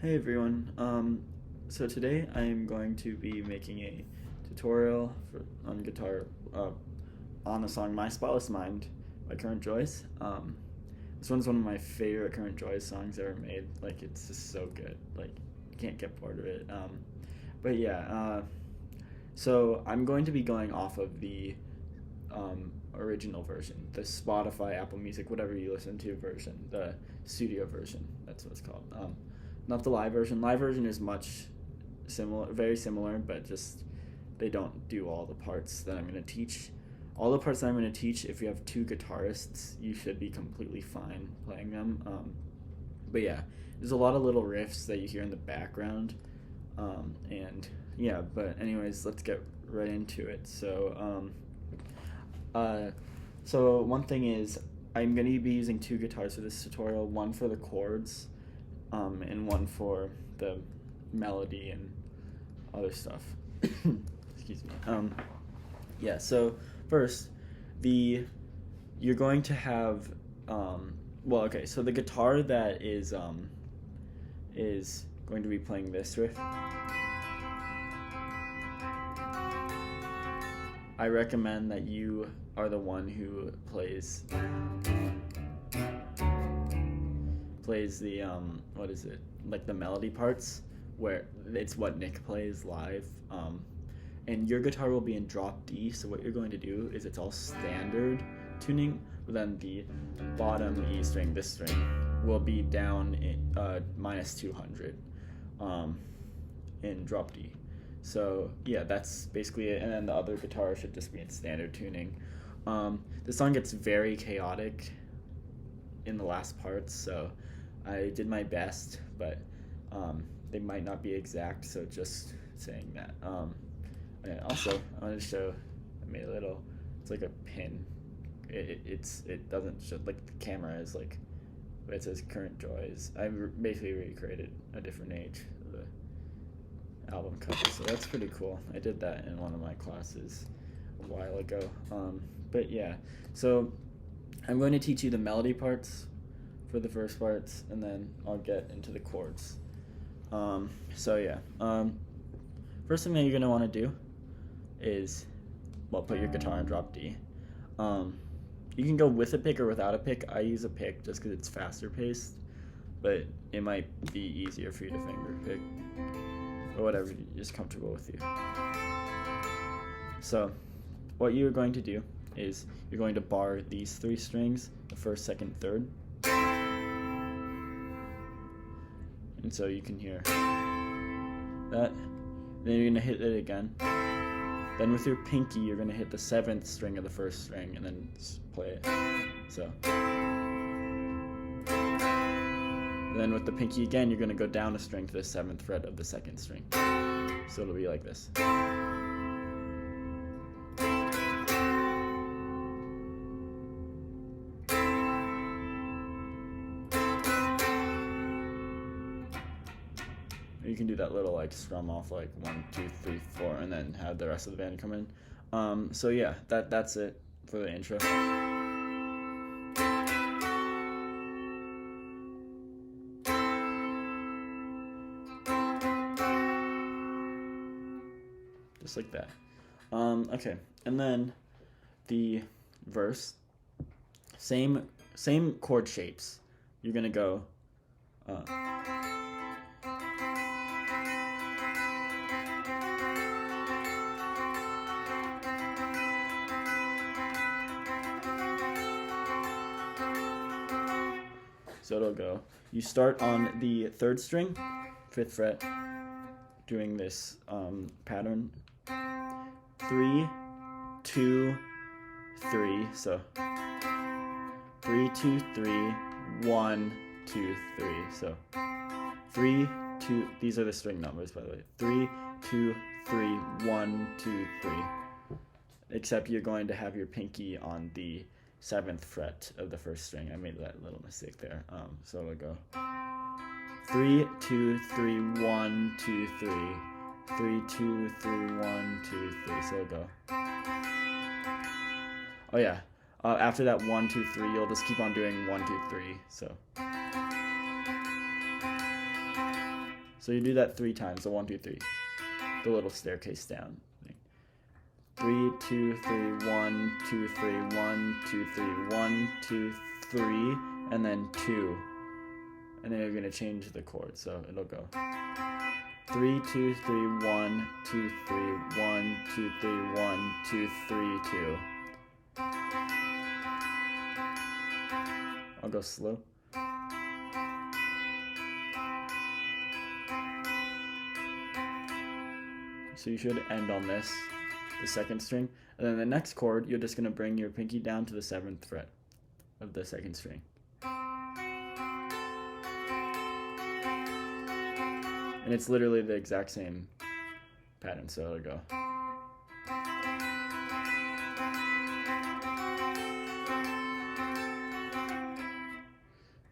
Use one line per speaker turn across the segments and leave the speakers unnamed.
Hey everyone. So today I am going to be making a tutorial on guitar on the song "My Spotless Mind" by Current Joys. This one's one of my favorite Current Joys songs ever made. Like, it's just so good. Like, you can't get bored of it. But yeah. So I'm going to be going off of the original version, the Spotify, Apple Music, whatever you listen to version, the studio version. That's what it's called. Not the live version. Live version is much similar, very similar, but just they don't do all the parts that I'm going to teach. All the parts that I'm going to teach, if you have two guitarists, you should be completely fine playing them. But yeah, there's a lot of little riffs that you hear in the background. And yeah, but anyways, let's get right into it. So one thing is, I'm going to be using two guitars for this tutorial, one for the chords, and one for the melody and other stuff. Excuse me. Yeah, so first, you're going to have, so the guitar that is going to be playing this riff, I recommend that you are the one who plays the what is it, like the melody parts, where it's what Nick plays live, and your guitar will be in drop D. So what you're going to do is, it's all standard tuning, but then the bottom E string, this string, will be down in minus 200 in drop D. So yeah, that's basically it. And then the other guitar should just be in standard tuning. The song gets very chaotic in the last parts, so I did my best, but they might not be exact, so just saying that. And also, I want to show, I made a little, it's like a pin. It doesn't show, like the camera is like, it says Current Joys. I basically recreated a different age of the album cover, so that's pretty cool. I did that in one of my classes a while ago. But yeah, so I'm going to teach you the melody parts for the first parts, and then I'll get into the chords. So yeah, first thing that you're going to want to do is, put your guitar in drop D. You can go with a pick or without a pick. I use a pick just because it's faster paced, but it might be easier for you to finger pick, or whatever is comfortable with you. So what you're going to do is, you're going to bar these three strings, the first, second, third. And so you can hear that. Then you're going to hit it again. Then with your pinky, you're going to hit the seventh string of the first string and then play it. So. Then with the pinky again, you're going to go down a string to the seventh fret of the second string. So it'll be like this. You can do that little like strum off, like 1, 2, 3, 4, and then have the rest of the band come in. So yeah, that's it for the intro. Just like that. Okay, and then the verse, same chord shapes. You're gonna go. So it'll go. You start on the third string, 5th fret, doing this pattern. 3, 2, 3. So 3, 2, 3, 1, 2, 3. So 3, 2. These are the string numbers, by the way. 3, 2, 3, 1, 2, 3. Except you're going to have your pinky on the 7th fret of the first string. I made that little mistake there. So it'll go 3, 2, 3, 1, 2, 3. 3, 2, 3, 1, 2, 3. So it'll go. Oh yeah. After that 1, 2, 3, you'll just keep on doing 1, 2, 3. So So you do that 3 times, the 1, 2, 3, the little staircase down. 3, 2, 3, 1, 2, 3, 1, 2, 3, 1, 2, 3, and then 2. And then you're going to change the chord, so it'll go 3, 2, 3, 1, 2, 3, 1, 2, 3, 1, 2, 3, 2. I'll go slow. So you should end on this, the 2nd string. And then the next chord, you're just going to bring your pinky down to the 7th fret of the 2nd string. And it's literally the exact same pattern, so it'll go.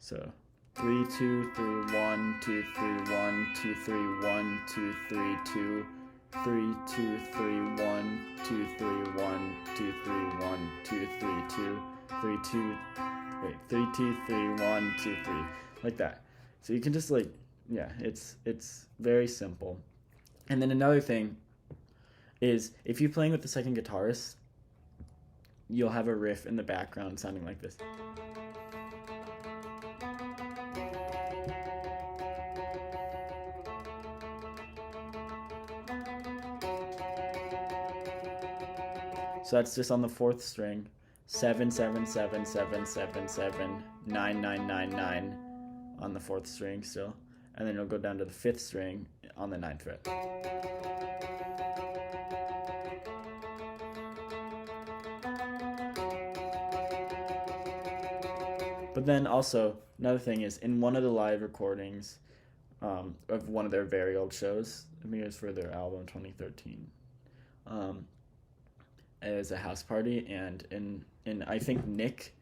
So 3, 2, 3, 1, 2, 3, 1, 2, 3, 1, 2, 3, 2, 3, 2, 3, 1, 2, 3, 1, 2, 3, 1, 2, 3, 2, 3, 2, wait, 3, 2, 3, 1, 2, 3, like that. So you can just like, yeah, it's very simple. And then another thing is, if you're playing with the second guitarist, you'll have a riff in the background sounding like this. So that's just on the 4th string, 7, 7, 7, 7, 7, 7, 9, 9, 9, 9 on the 4th string still. And then it'll go down to the 5th string on the 9th fret. But then also, another thing is, in one of the live recordings of one of their very old shows, I think it was for their album 2013, it was a house party, and in I think Nick,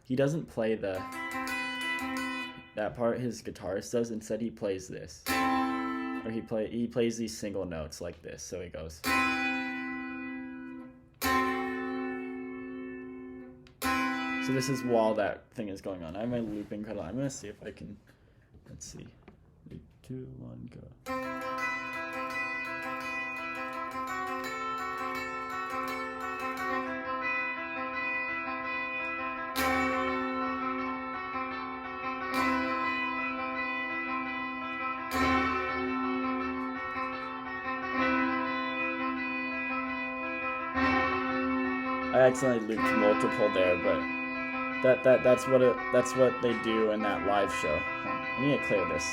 he doesn't play that part, his guitarist does. Instead he plays this, or he plays these single notes like this. So he goes, so this is while that thing is going on. I have my looping pedal. I'm gonna see if I can, let's see, 3, 2, 1, go. I accidentally looped multiple there, but that's what they do in that live show. I need to clear this.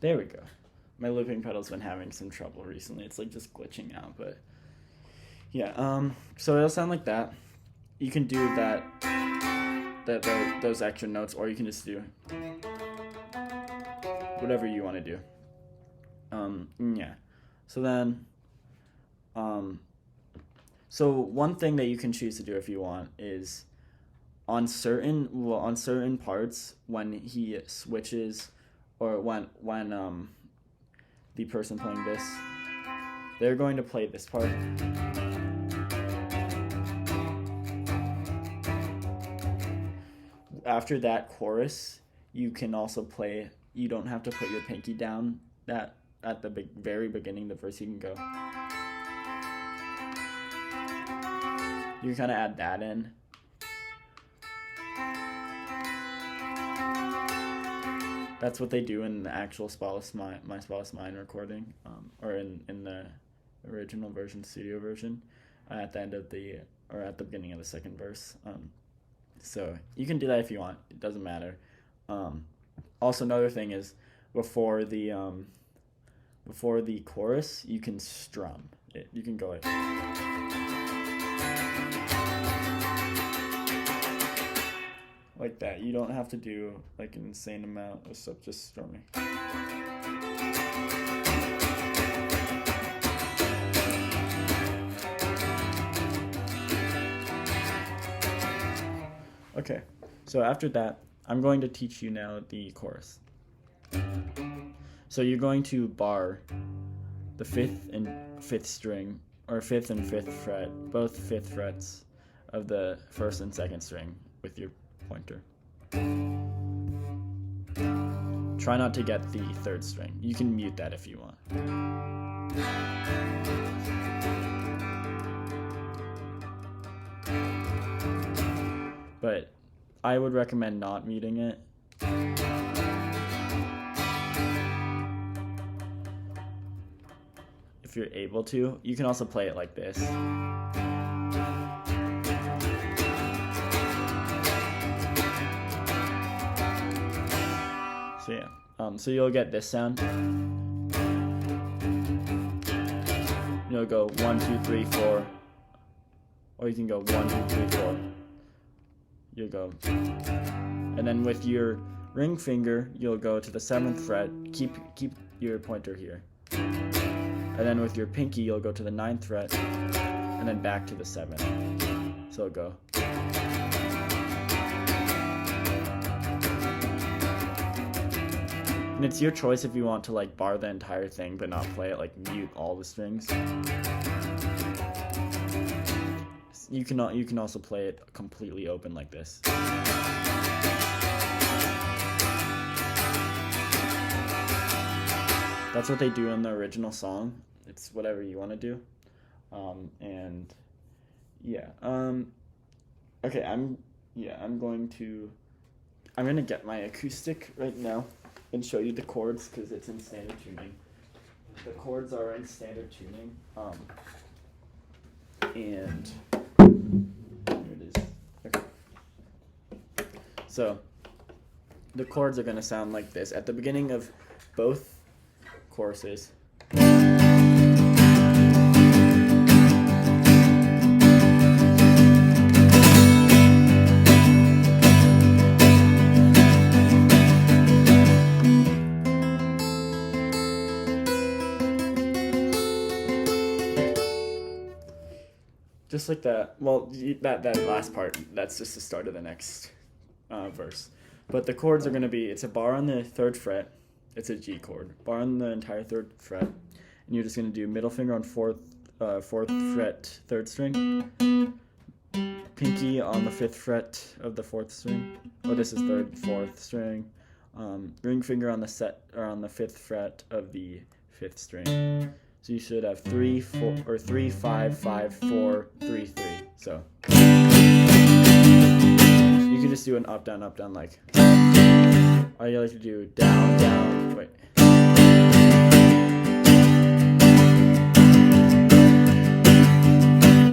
There we go. My looping pedal's been having some trouble recently. It's like just glitching out, but yeah. So it'll sound like that. You can do that. Those extra notes, or you can just do whatever you want to do. Yeah. So then, so one thing that you can choose to do if you want is on certain parts, when he switches, or when the person playing this, they're going to play this part. After that chorus, you can also play, you don't have to put your pinky down that at the very beginning, the verse. You can go, you can kind of add that in. That's what they do in the actual Spotless My Spotless Mind recording, or in the original version, studio version, at the end of or at the beginning of the second verse. So you can do that if you want. It doesn't matter. Also, another thing is, before the chorus, you can strum it. You can go like, that. You don't have to do like an insane amount of stuff, just strumming. Okay, so after that, I'm going to teach you now the chorus. So you're going to bar the 5th and 5th string, or 5th and 5th fret, both 5th frets of the 1st and 2nd string with your pointer. Try not to get the 3rd string. You can mute that if you want. But I would recommend not muting it. If you're able to. You can also play it like this. So yeah, so you'll get this sound. You'll go 1, 2, 3, 4, or you can go 1, 2, 3, 4. You'll go, and then with your ring finger, you'll go to the 7th fret. Keep your pointer here, and then with your pinky, you'll go to the 9th fret, and then back to the 7th. So it'll go. And it's your choice if you want to like bar the entire thing but not play it, like mute all the strings. You can also play it completely open like this. That's what they do in the original song. It's whatever you want to do. And yeah. Okay, I'm gonna get my acoustic right now and show you the chords because it's in standard tuning. The chords are in standard tuning. And here it is. Okay. So the chords are gonna sound like this at the beginning of both choruses. Just like that. Well, that last part, that's just the start of the next verse. But the chords are going to be, it's a bar on the 3rd fret. It's a G chord. Bar on the entire 3rd fret. And you're just going to do middle finger on 4th fret, 3rd string. Pinky on the 5th fret of the 4th string. Oh, this is 3rd, 4th string. Ring finger on the 5th fret of the 5th string. So you should have 3, 4, or 3, 5, 5, 4, 3, 3. So you can just do an up, down, like. Or you like to do down, down. Wait.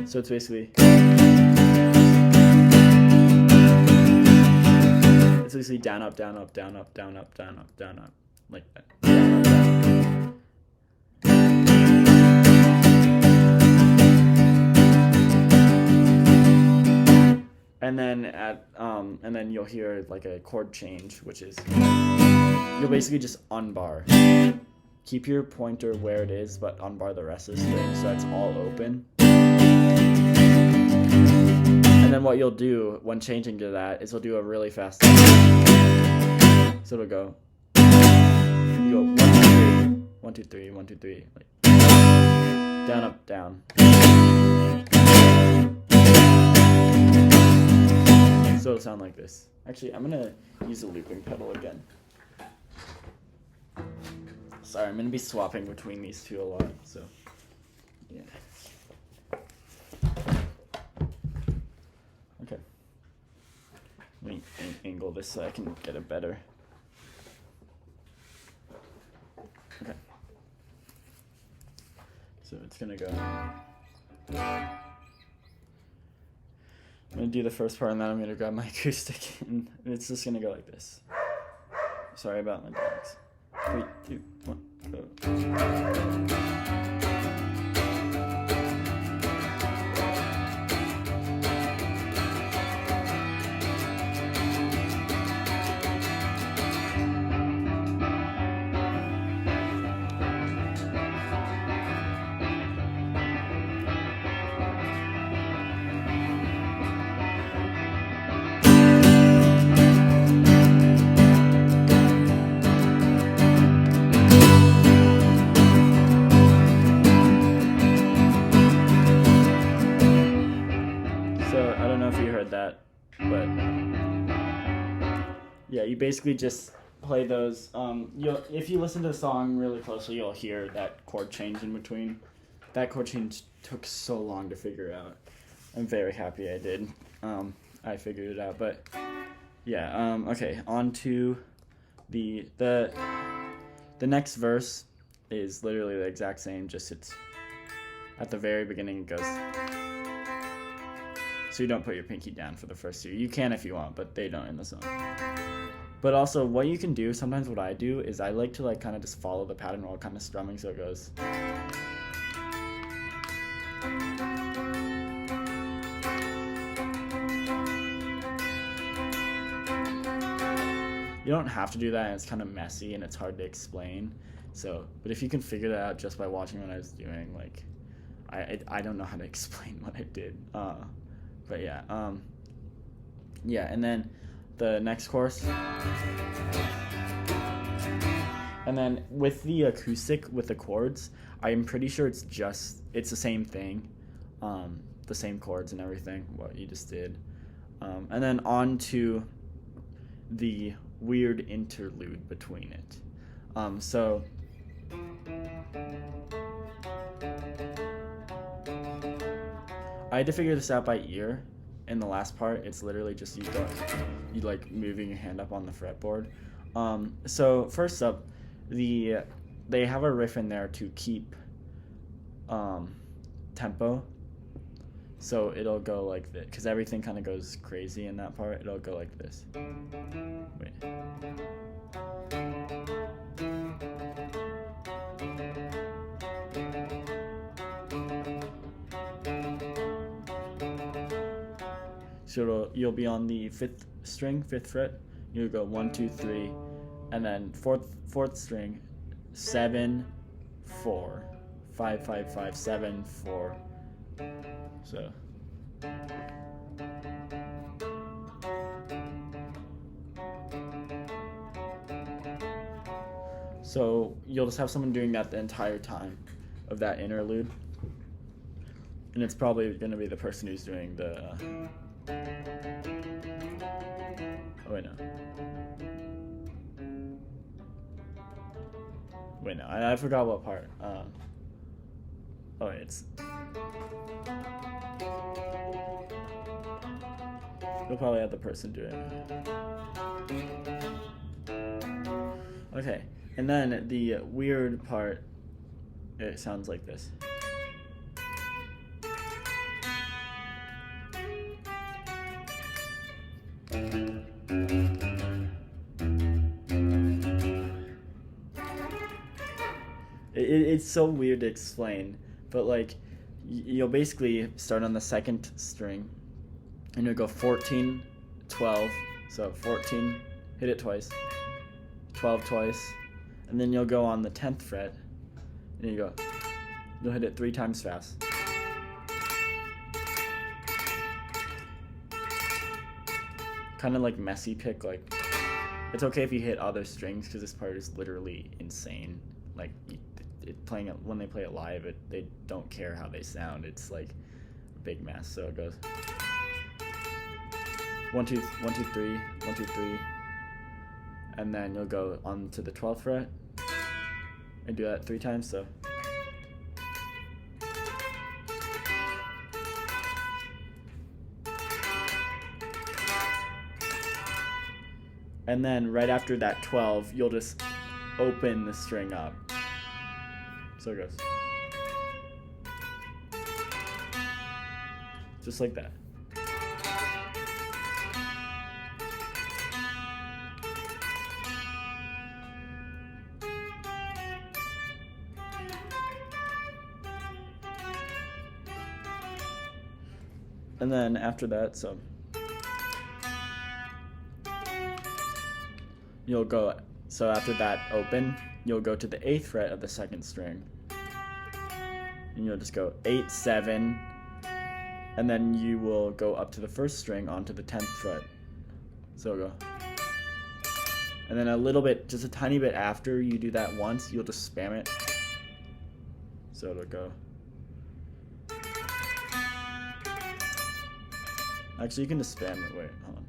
So it's basically down, up, down, up, down, up, down, up, down, up, down, up, like that. Down, up, down. And then you'll hear like a chord change, which is you'll basically just unbar. Keep your pointer where it is, but unbar the rest of the string so it's all open. And then what you'll do when changing to that is you'll do a really fast. So it'll go. You go 1, 2, 3, 1, 2, 3, 1, 2, 3, like down, up, down. So it'll sound like this. Actually, I'm gonna use the looping pedal again. Sorry, I'm gonna be swapping between these two a lot, so yeah. Okay. Let me angle this so I can get it better. Okay. So it's gonna go. I'm going to do the first part and then I'm going to grab my acoustic and it's just going to go like this. Sorry about my dogs. 3, 2, 1, go. know if you heard that, but yeah, you basically just play those. If you listen to the song really closely, you'll hear that chord change in between. That chord change took so long to figure out. I'm very happy I did. I figured it out, but yeah. Okay, on to the next verse is literally the exact same. Just it's at the very beginning. It goes. So you don't put your pinky down for the first two. You can if you want, but they don't in the song. But also, what you can do, sometimes what I do, is I like to like kind of just follow the pattern while kind of strumming, so it goes. You don't have to do that, and it's kind of messy, and it's hard to explain. So, but if you can figure that out just by watching what I was doing, like, I don't know how to explain what I did. But yeah, yeah, and then the next chorus. And then with the acoustic, with the chords, I'm pretty sure it's the same thing. The same chords and everything, what you just did. And then on to the weird interlude between it. So I had to figure this out by ear. In the last part, it's literally just you like moving your hand up on the fretboard. So first up, they have a riff in there to keep tempo. So it'll go like this, because everything kind of goes crazy in that part. It'll go like this. Wait. So you'll be on the fifth fret. You'll go 1, 2, 3, and then fourth string, 7, 4, 5, 5, 5, 7, 4. So you'll just have someone doing that the entire time of that interlude, and it's probably going to be the person who's doing the. Oh wait, no. Wait, no. I forgot what part. Oh, wait, it's. You'll probably have the person do it. Okay, and then the weird part. It sounds like this. It's so weird to explain, but like you'll basically start on the second string and you'll go 14, 12, so 14, hit it twice, 12 twice, and then you'll go on the 10th fret and you'll hit it 3 times fast. Kind of like messy pick, like it's okay if you hit other strings because this part is literally insane. Like when they play it live, they don't care how they sound. It's like a big mess. So it goes 1, 2, 1, 2, 3, 1, 2, 3, and then you'll go on to the 12th fret and do that 3 times. So. And then right after that 12, you'll just open the string up. So it goes. Just like that. And then after that, you'll go, so after that open, you'll go to the 8th fret of the 2nd string. And you'll just go 8, 7, and then you will go up to the 1st string onto the 10th fret. So it'll go. And then a little bit, just a tiny bit after you do that once, you'll just spam it. So it'll go. Actually, you can just spam it. Wait, hold on.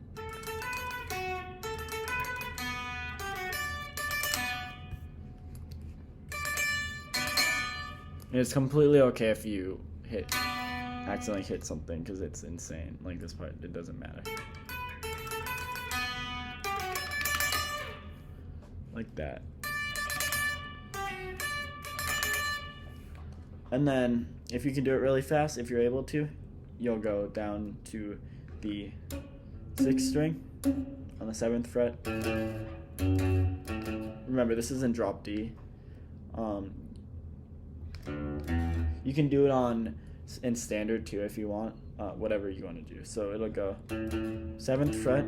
And it's completely okay if you accidentally hit something, because it's insane. Like this part, it doesn't matter. Like that. And then, if you can do it really fast, if you're able to, you'll go down to the 6th string on the 7th fret. Remember, this is in drop D. You can do it in standard too if you want, whatever you want to do. So it'll go 7th fret,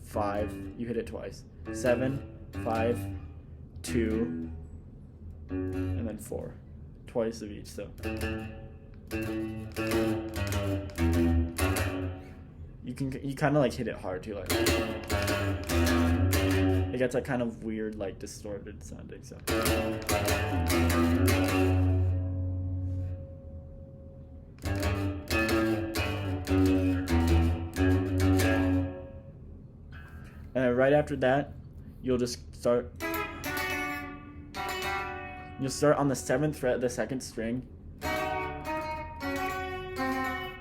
5, you hit it twice, 7, 5, 2, and then 4. Twice of each, so you kind of like hit it hard too, like it gets that kind of weird, like distorted sounding. So and right after that, you'll just start. You'll start on the 7th fret of the 2nd string.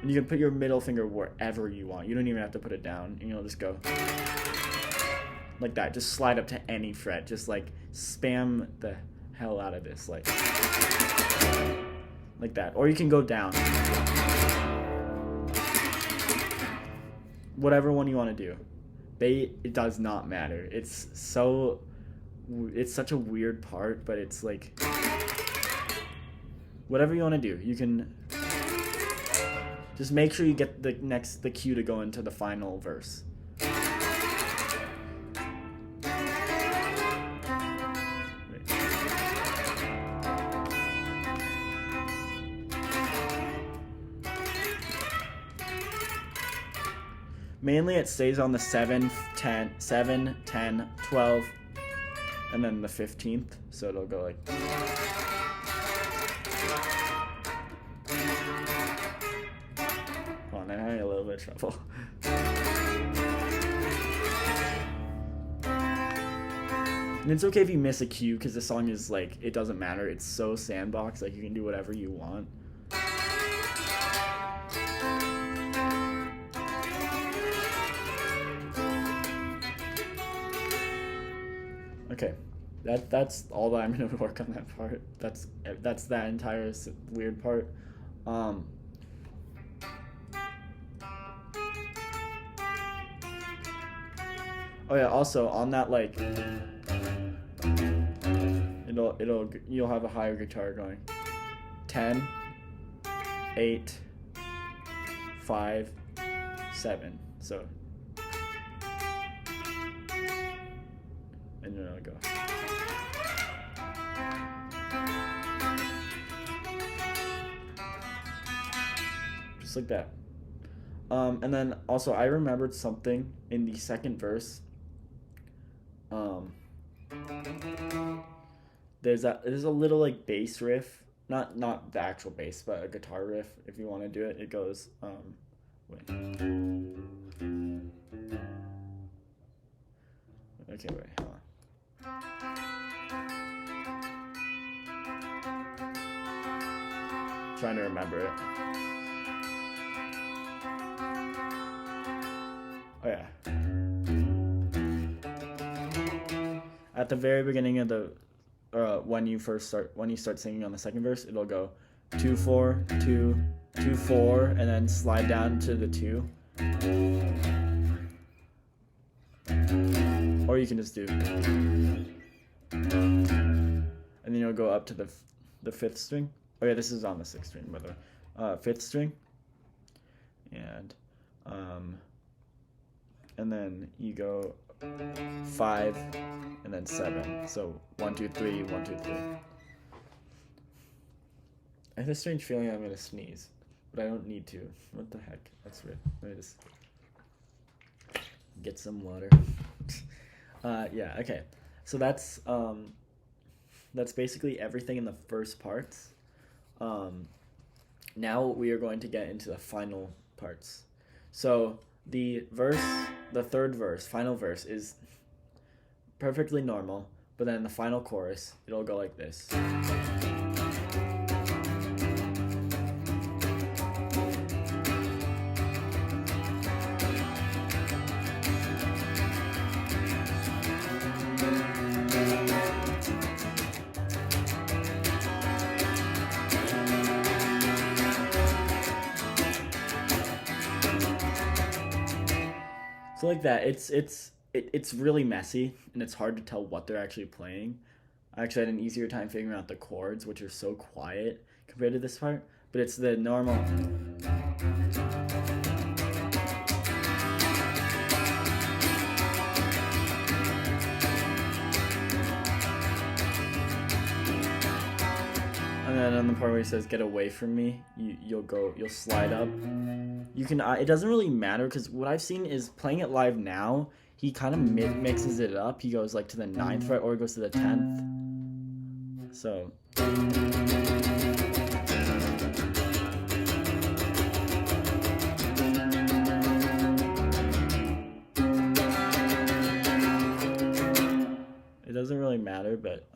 And you can put your middle finger wherever you want. You don't even have to put it down. And you'll just go like that. Just slide up to any fret. Just like spam the hell out of this. Like that. Or you can go down. Whatever one you want to do. It does not matter. It's such a weird part, but it's like whatever you want to do. You can just make sure you get the cue to go into the final verse. Mainly it stays on the 7, 10, 12, and then the 15th, so it'll go like. Hold on, I'm having a little bit of trouble. And it's okay if you miss a cue, because the song is like, it doesn't matter. It's so sandbox, like you can do whatever you want. Okay, that's all that I'm gonna work on that part. That's that entire weird part. Oh yeah. Also on that, like, you'll have a higher guitar going. 10, 8, 5, 7. So. And then I'll go. Just like that. And then also I remembered something in the 2nd verse. There's a little like bass riff, not the actual bass, but a guitar riff. If you want to do it, it goes. Wait. Okay, wait. Hold on. Trying to remember it. Oh yeah. At the very beginning of the when you start singing on the 2nd verse, it'll go 2 4 2 2 4 and then slide down to the 2. Or you can just do, and then you'll go up to the 5th string. Oh yeah, this is on the 6th string, by the way. 5th string, and then you go 5, and then 7. So 1 2 3 1 2 3. I have a strange feeling I'm gonna sneeze, but I don't need to. What the heck? That's weird. Let me just get some water. Yeah, okay. So that's basically everything in the first parts. Now we are going to get into the final parts. So the third verse, final verse is perfectly normal, but then the final chorus, it'll go like this. So like that, it's really messy and it's hard to tell what they're actually playing. I actually had an easier time figuring out the chords, which are so quiet compared to this part. But it's the normal. And then on the part where he says "get away from me," you'll slide up. You can. It doesn't really matter because what I've seen is playing it live now. He kind of mixes it up. He goes like to the 9th fret or he goes to the 10th. So. It doesn't really matter, but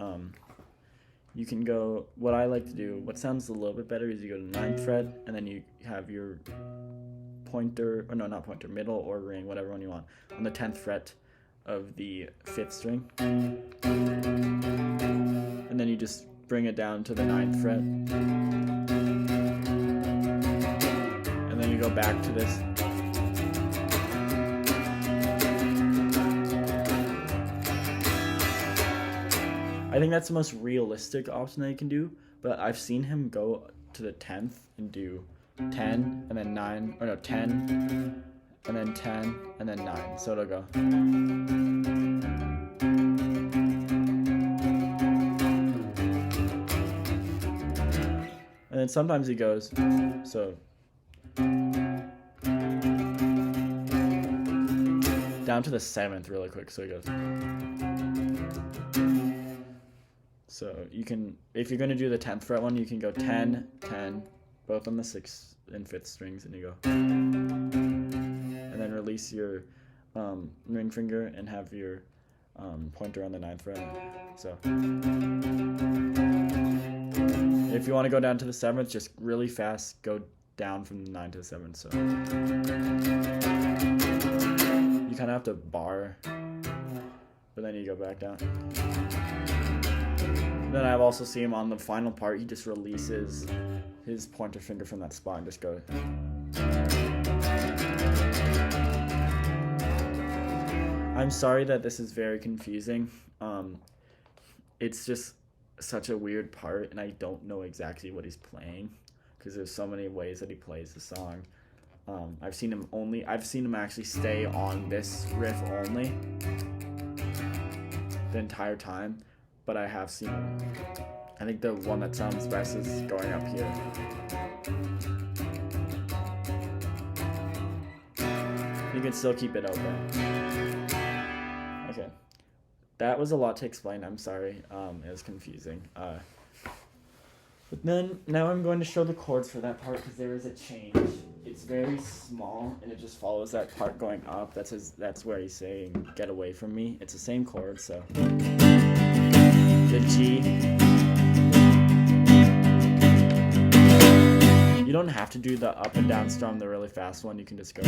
you can go. What I like to do, what sounds a little bit better, is you go to the 9th fret and then you have your pointer, or no, not pointer, middle or ring, whatever one you want, on the 10th fret of the 5th string. And then you just bring it down to the 9th fret. And then you go back to this. I think that's the most realistic option that you can do, but I've seen him go to the 10th and do 10 and then 9, or no, 10 and then 10 and then 9. So it'll go. And then sometimes he goes, so down to the 7th really quick, so he goes. So you can, if you're going to do the 10th fret one, you can go 10, 10, both on the 6th and 5th strings, and you go. And then release your ring finger and have your pointer on the 9th fret. So if you want to go down to the 7th, just really fast, go down from the 9 to the 7th. So you kind of have to bar, but then you go back down. Then I've also seen him on the final part, he just releases his pointer finger from that spot and just goes. I'm sorry that this is very confusing. It's just such a weird part and I don't know exactly what he's playing because there's so many ways that he plays the song. I've seen him actually stay on this riff only the entire time. But I have seen, I think the one that sounds best is going up here. You can still keep it open. Okay. That was a lot to explain, I'm sorry. It was confusing. But then, now I'm going to show the chords for that part because there is a change. It's very small and it just follows that part going up. That's where he's saying, "get away from me." It's the same chord, so. The G. You don't have to do the up and down strum, the really fast one. You can just go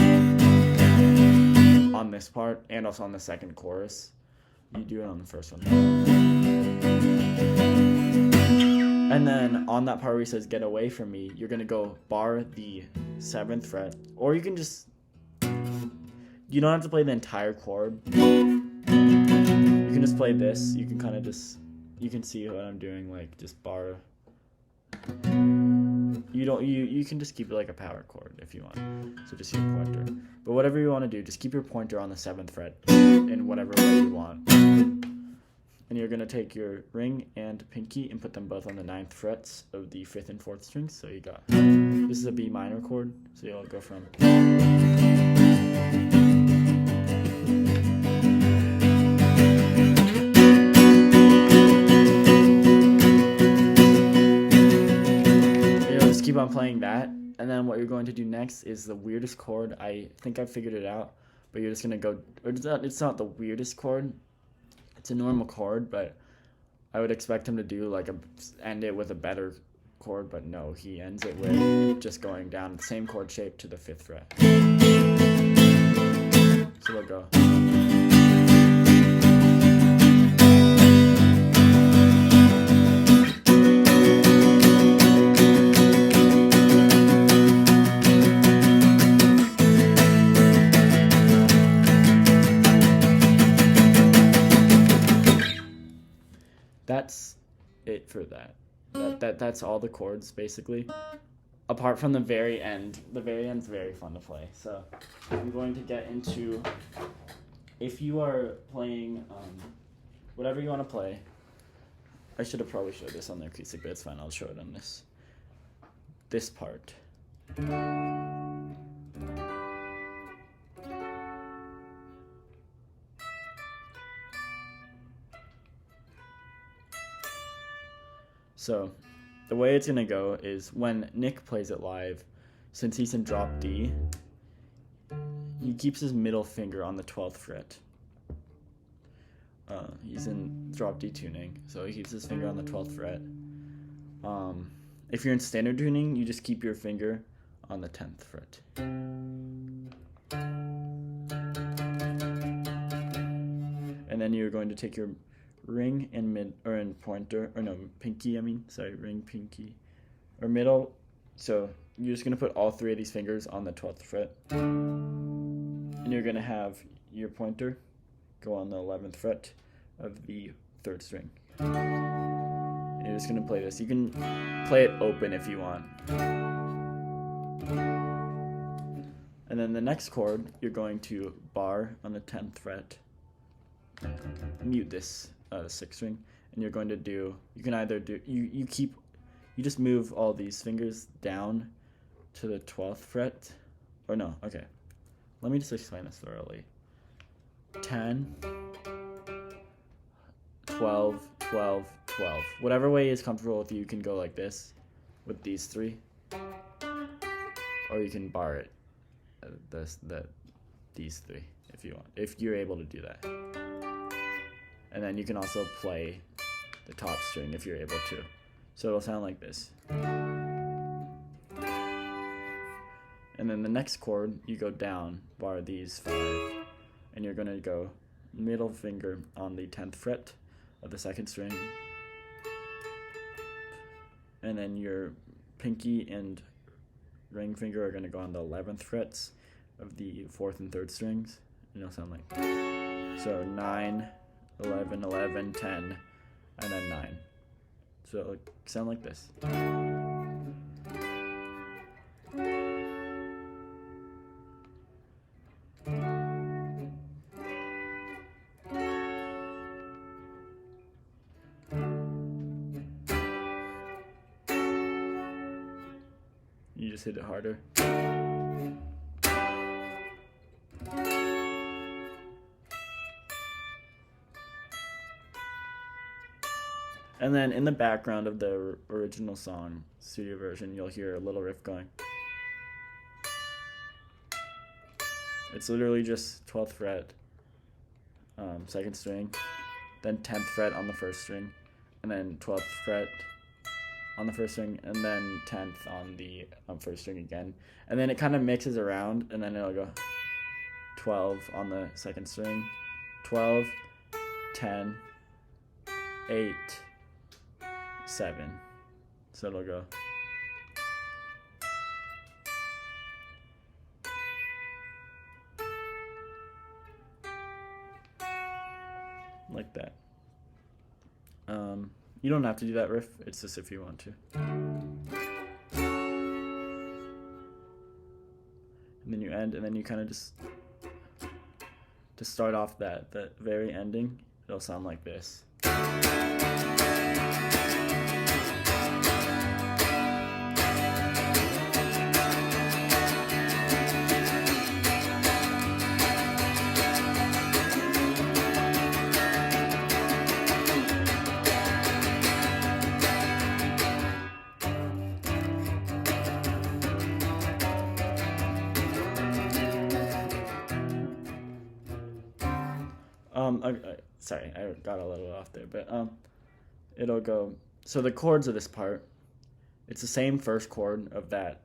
on this part and also on the second chorus. You do it on the first one. And then on that part where he says "get away from me," you're gonna go bar the 7th fret, or you can just. You don't have to play the entire chord. You can just play this. You can kind of just. You can see what I'm doing, like just bar. You can just keep it like a power chord if you want. So just your pointer. But whatever you want to do, just keep your pointer on the 7th fret in whatever way you want. And you're gonna take your ring and pinky and put them both on the 9th frets of the 5th and 4th strings. So you got, this is a B minor chord. So you'll go from. Keep on playing that, And then what you're going to do next is the weirdest chord. I think I figured it out, but you're just gonna go. Or it's not the weirdest chord. It's a normal chord, but I would expect him to do like end it with a better chord, but no, he ends it with just going down the same chord shape to the 5th fret. So we'll go. That's it for that. That's all the chords basically. Apart from the very end. The very end's very fun to play. So I'm going to get into, if you are playing whatever you want to play. I should have probably showed this on the acoustic, but it's fine. I'll show it on this part. So the way it's gonna go is when Nick plays it live, since he's in drop D, he keeps his middle finger on the 12th fret. He's in drop D tuning, so he keeps his finger on the 12th fret. If you're in standard tuning, you just keep your finger on the 10th fret. And then you're going to take your ring and pinky, ring, pinky, or middle. So you're just going to put all 3 of these fingers on the 12th fret. And you're going to have your pointer go on the 11th fret of the 3rd string. And you're just going to play this. You can play it open if you want. And then the next chord, you're going to bar on the 10th fret. Mute this, the 6th string, and you're going to do, you can either do, you just move all these fingers down to the 12th fret, or no, okay, let me just explain this thoroughly. 10, 12, 12, 12. Whatever way is comfortable with you can go like this with these 3, or you can bar it, these 3 if you want, if you're able to do that. And then you can also play the top string if you're able to. So it'll sound like this. And then the next chord, you go down, bar these 5, and you're gonna go middle finger on the 10th fret of the 2nd string. And then your pinky and ring finger are gonna go on the 11th frets of the 4th and 3rd strings. And it'll sound like, so 9, 11, 11, 10, and then 9. So it'll sound like this. You just hit it harder. And then in the background of the original song, studio version, you'll hear a little riff going. It's literally just 12th fret, 2nd string, then 10th fret on the 1st string, and then 12th fret on the 1st string, and then 10th on the 1st string again. And then it kind of mixes around, and then it'll go 12 on the 2nd string, 12, 10, 8, 7. So it'll go. Like that. You don't have to do that riff, it's just if you want to. And then you end, and then you kind of just, to start off that very ending, it'll sound like this. Sorry, I got a little off there, but it'll go. So the chords of this part, it's the same first chord of that,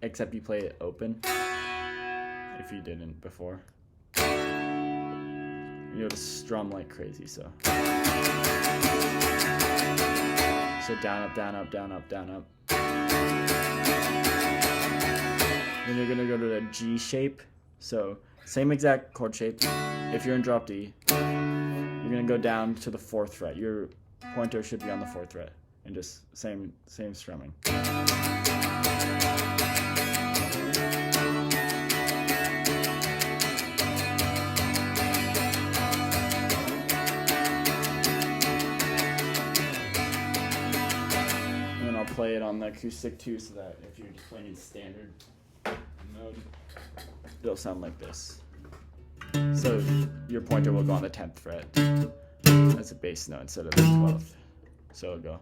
except you play it open. If you didn't before, you'll just strum like crazy. So down up, down up, down up, down up. Then you're gonna go to the G shape. So same exact chord shape. If you're in drop D, you're gonna go down to the 4th fret. Your pointer should be on the 4th fret, and just same strumming. And then I'll play it on the acoustic too, so that if you're just playing in standard mode, it'll sound like this. So your pointer will go on the 10th fret as a bass note instead of the 12th. So it'll go.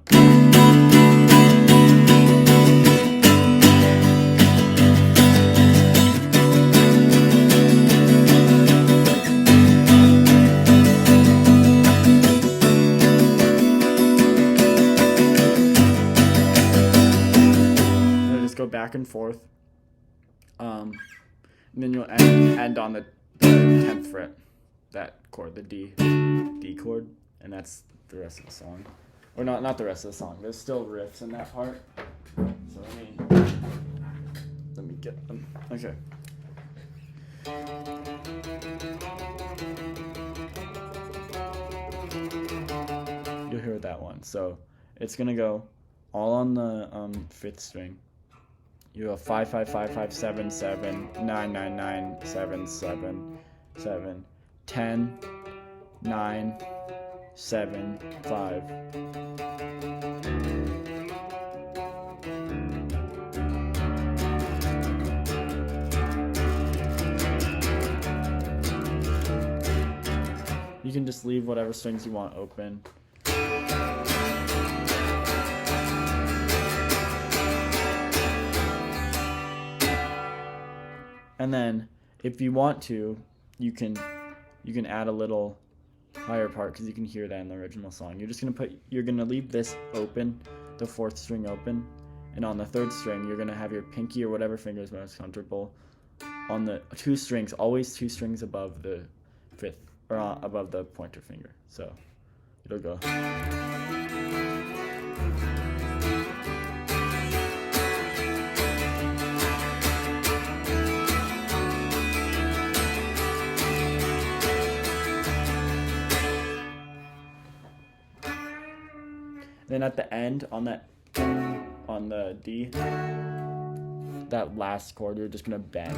And it'll just go back and forth. And then you'll end on the 10th fret, that chord, the D chord, and that's the rest of the song. Or not the rest of the song. There's still riffs in that part. So let me get them. Okay. You'll hear that one. So it's gonna go all on the 5th string. You have 5 5 5 5 7 7 9 9 9 7 7 7 10 9 7 5. You can just leave whatever strings you want open. And then, if you want to, you can add a little higher part because you can hear that in the original song. You're gonna leave this open, the 4th string open, and on the 3rd string you're gonna have your pinky or whatever finger is most comfortable on the 2 strings, always 2 strings above the 5th or above the pointer finger. So it'll go. Then at the end, on the D, that last chord, you're just gonna bend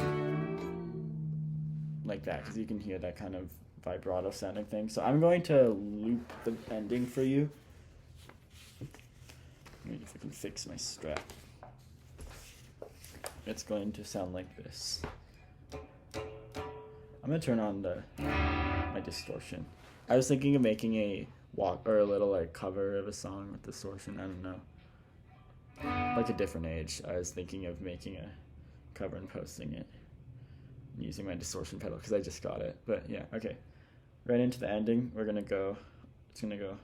like that, because you can hear that kind of vibrato sounding thing. So I'm going to loop the ending for you. Let me see if I can fix my strap. It's going to sound like this. I'm gonna turn on my distortion. I was thinking of making a a little like cover of a song with distortion. I don't know, like a different age. I was thinking of making a cover and posting it using my distortion pedal because I just got it. But yeah, okay. Right into the ending, we're gonna go. It's gonna go.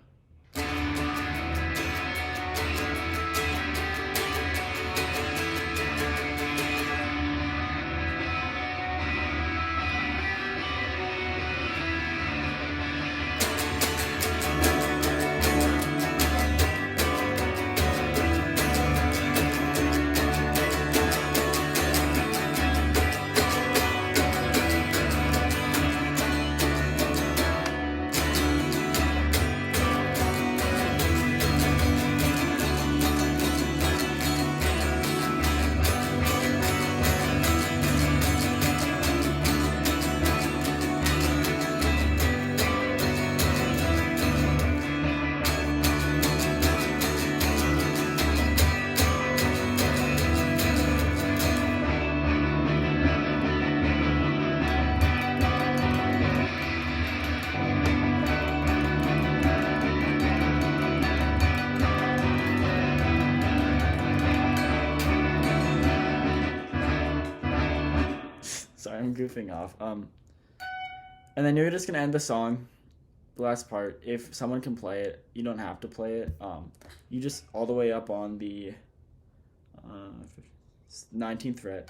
I'm goofing off. And then you're just gonna end the song, the last part. If someone can play it, you don't have to play it. You just all the way up on the 19th fret.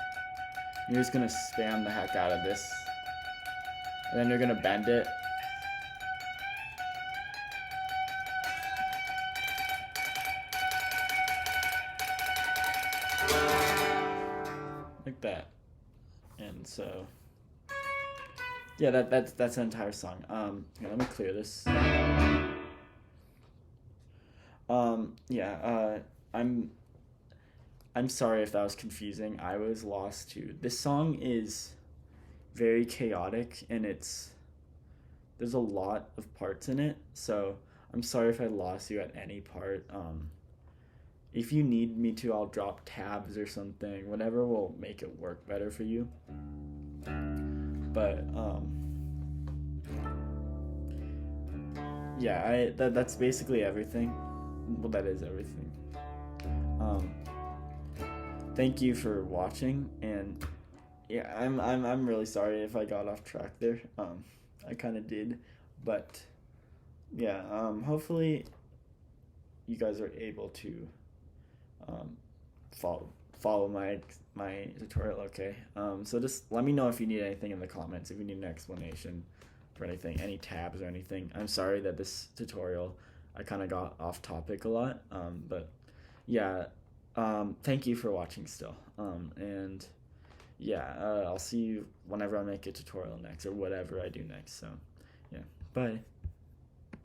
You're just gonna spam the heck out of this, and then you're gonna bend it. Like that. And so yeah, that's the entire song. Here, let me clear this. Yeah, I'm sorry if that was confusing. I was lost too. This song is very chaotic, and there's a lot of parts in it, so I'm sorry if I lost you at any part. If you need me to, I'll drop tabs or something. Whatever will make it work better for you. But yeah, that's basically everything. Well, that is everything. Thank you for watching, and yeah, I'm really sorry if I got off track there. I kind of did, but yeah, hopefully you guys are able to follow my tutorial. Okay. So just let me know if you need anything in the comments, if you need an explanation for anything, any tabs or anything. I'm sorry that this tutorial I kind of got off topic a lot, but yeah, thank you for watching still, and yeah, I'll see you whenever I make a tutorial next, or whatever I do next. So yeah, bye.